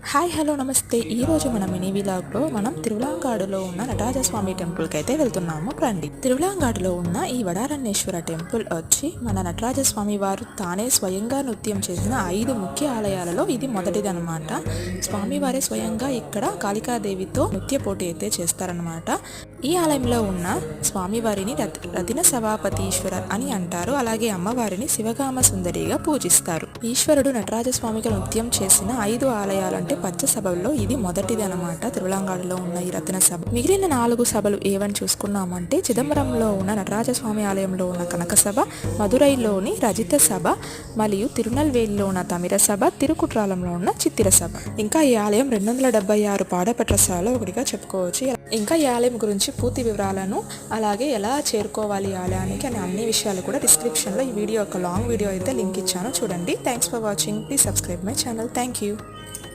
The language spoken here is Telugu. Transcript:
హాయ్ హలో నమస్తే. ఈరోజు మన మినీ విలాగ్లో మనం తిరువలాంగాడులో ఉన్న నటరాజస్వామి టెంపుల్కి అయితే వెళ్తున్నాము. రండి. తిరువలాంగాడులో ఉన్న ఈ వడారణ్యేశ్వర టెంపుల్ వచ్చి మన నటరాజస్వామి వారు తానే స్వయంగా నృత్యం చేసిన 5 ముఖ్య ఆలయాలలో ఇది మొదటిది అనమాట. స్వామివారే స్వయంగా ఇక్కడ కాళికాదేవితో నృత్య పోటీ అయితే చేస్తారనమాట. ఈ ఆలయంలో ఉన్న స్వామివారిని రతిన సభాపతీశ్వరర్ అని అంటారు. అలాగే అమ్మవారిని శివగామ సుందరిగా పూజిస్తారు. ఈశ్వరుడు నటరాజస్వామిగా నృత్యం చేసిన 5 ఆలయాలంటే పచ్చ సభల్లో ఇది మొదటిది అనమాట. తిరువలాంగాడులో ఉన్న ఈ రత్న సభ. మిగిలిన 4 సభలు ఏవని చూసుకున్నామంటే చిదంబరంలో ఉన్న నటరాజస్వామి ఆలయంలో ఉన్న కనక సభ, మదురైలోని రజిత సభ, మరియు తిరునల్వేలిలో ఉన్న తమిర సభ, తిరుకుట్రాలంలో ఉన్న చిత్తిర సభ. ఇంకా ఈ ఆలయం 276 పాదపట్రసాలలో ఒకటిగా చెప్పుకోవచ్చు. ఇంకా ఈ ఆలయం గురించి పూర్తి వివరాలను అలాగే ఎలా చేరుకోవాలి ఆలయానికి అనే అన్ని విషయాలు కూడా డిస్క్రిప్షన్లో ఈ వీడియో ఒక లాంగ్ వీడియో అయితే లింక్ ఇచ్చాను, చూడండి. Thanks for watching. Please subscribe my channel. Thank you.